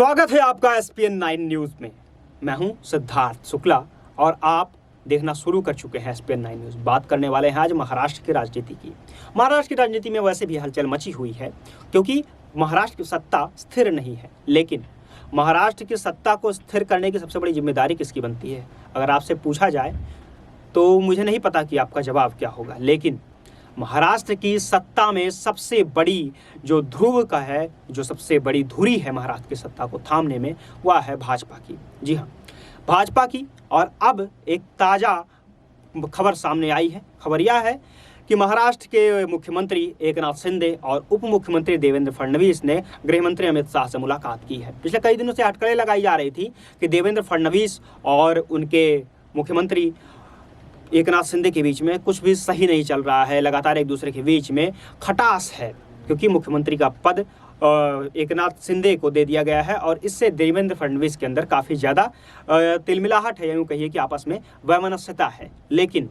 स्वागत है आपका SPN 9 न्यूज में। मैं हूं सिद्धार्थ शुक्ला और आप देखना शुरू कर चुके हैं SPN 9 न्यूज। बात करने वाले हैं आज महाराष्ट्र की राजनीति की। महाराष्ट्र की राजनीति में वैसे भी हलचल मची हुई है क्योंकि महाराष्ट्र की सत्ता स्थिर नहीं है, लेकिन महाराष्ट्र की सत्ता को स्थिर करने की सबसे बड़ी जिम्मेदारी किसकी बनती है? अगर आपसे पूछा जाए तो मुझे नहीं पता कि आपका जवाब क्या होगा, लेकिन महाराष्ट्र की सत्ता में सबसे बड़ी जो ध्रुव का है, जो सबसे बड़ी धुरी है महाराष्ट्र की सत्ता को थामने में, वह है भाजपा की। जी हाँ, भाजपा की। और अब एक ताज़ा खबर सामने आई है। खबर यह है कि महाराष्ट्र के मुख्यमंत्री एकनाथ शिंदे और उप मुख्यमंत्री देवेंद्र फडणवीस ने गृह मंत्री अमित शाह से मुलाकात की है। पिछले कई दिनों से अटकलें लगाई जा रही थी कि देवेंद्र फडणवीस और उनके मुख्यमंत्री एकनाथ शिंदे के बीच में कुछ भी सही नहीं चल रहा है, लगातार एक दूसरे के बीच में खटास है, क्योंकि मुख्यमंत्री का पद एकनाथ शिंदे को दे दिया गया है और इससे देवेंद्र फडणवीस के अंदर काफ़ी ज़्यादा तिलमिलाहट है, यूँ कहिए कि आपस में वैमनस्यता है। लेकिन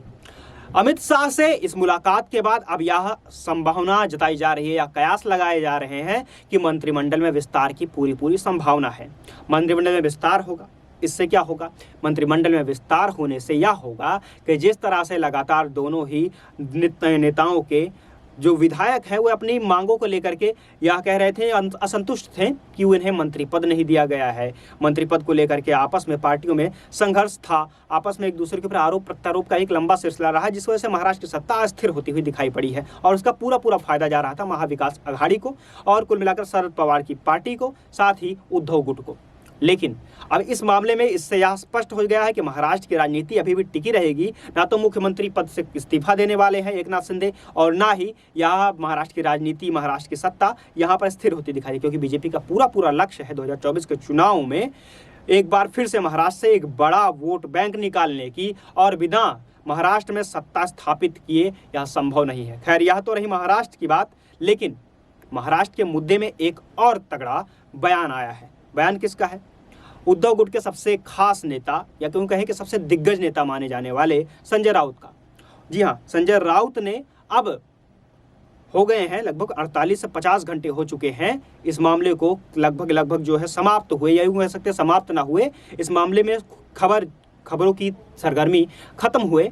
अमित शाह से इस मुलाकात के बाद अब यह संभावना जताई जा रही है या कयास लगाए जा रहे हैं कि मंत्रिमंडल में विस्तार की पूरी संभावना है। मंत्रिमंडल में विस्तार होगा, इससे क्या होगा? मंत्रिमंडल में विस्तार होने से यह होगा कि जिस तरह से लगातार दोनों ही नेताओं के जो विधायक हैं वो अपनी मांगों को लेकर के यह कह रहे थे, असंतुष्ट थे कि उन्हें मंत्री पद नहीं दिया गया है। मंत्री पद को लेकर के आपस में पार्टियों में संघर्ष था, आपस में एक दूसरे के ऊपर आरोप प्रत्यारोप का एक लंबा सिलसिला रहा, जिस वजह से महाराष्ट्र की सत्ता अस्थिर होती हुई दिखाई पड़ी है और उसका पूरा फायदा जा रहा था महाविकास आघाड़ी को और कुल मिलाकर शरद पवार की पार्टी को, साथ ही उद्धव गुट को। लेकिन अब इस मामले में इससे यह स्पष्ट हो गया है कि महाराष्ट्र की राजनीति अभी भी टिकी रहेगी। ना तो मुख्यमंत्री पद से इस्तीफा देने वाले हैं एकनाथ शिंदे और ना ही यह महाराष्ट्र की राजनीति, महाराष्ट्र की सत्ता यहाँ पर स्थिर होती दिखाई दी, क्योंकि बीजेपी का पूरा लक्ष्य है 2024 के चुनाव में एक बार फिर से महाराष्ट्र से एक बड़ा वोट बैंक निकालने की, और बिना महाराष्ट्र में सत्ता स्थापित किए यह संभव नहीं है। खैर, यह तो रही महाराष्ट्र की बात, लेकिन महाराष्ट्र के मुद्दे में एक और तगड़ा बयान आया है। बयान किसका है? उद्धव गुट के सबसे खास नेता या क्यों कहें कि सबसे दिग्गज नेता माने जाने वाले संजय राउत का। जी हाँ, संजय राउत ने अब हो गए हैं लगभग 48 से 50 घंटे हो चुके हैं इस मामले को लगभग जो है समाप्त हुए, या यूँ कह सकते समाप्त ना हुए, इस मामले में खबरों की सरगर्मी खत्म हुए।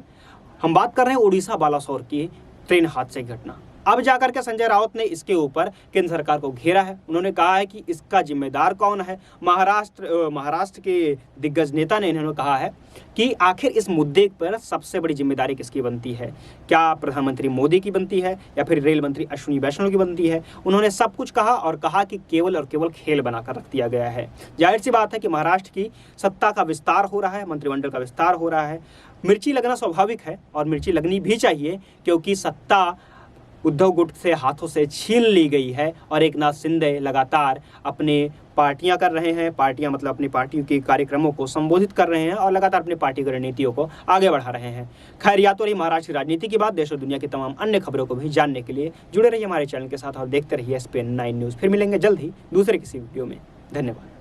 हम बात कर रहे हैं उड़ीसा बालासोर की ट्रेन हादसे की घटना। अब जाकर के संजय राउत ने इसके ऊपर केंद्र सरकार को घेरा है। उन्होंने कहा है कि इसका जिम्मेदार कौन है। महाराष्ट्र के दिग्गज नेता ने इन्होंने कहा है कि आखिर इस मुद्दे पर सबसे बड़ी जिम्मेदारी किसकी बनती है? क्या प्रधानमंत्री मोदी की बनती है या फिर रेल मंत्री अश्विनी वैष्णव की बनती है? उन्होंने सब कुछ कहा और कहा कि केवल और केवल खेल बनाकर रख दिया गया है। जाहिर सी बात है कि महाराष्ट्र की सत्ता का विस्तार हो रहा है, मंत्रिमंडल का विस्तार हो रहा है। मिर्ची लगना स्वाभाविक है और मिर्ची लगनी भी चाहिए, क्योंकि सत्ता उद्धव गुट से हाथों से छीन ली गई है और एकनाथ शिंदे लगातार अपने पार्टियां कर रहे हैं, पार्टियां मतलब अपनी पार्टी के कार्यक्रमों को संबोधित कर रहे हैं और लगातार अपनी पार्टी की रणनीतियों को आगे बढ़ा रहे हैं। खैर, या तो रही महाराष्ट्र की राजनीति की बात। देश और दुनिया की तमाम अन्य खबरों को भी जानने के लिए जुड़े रहिए हमारे चैनल के साथ और देखते रहिए SPN 9 न्यूज़। फिर मिलेंगे जल्द ही दूसरे किसी वीडियो में। धन्यवाद।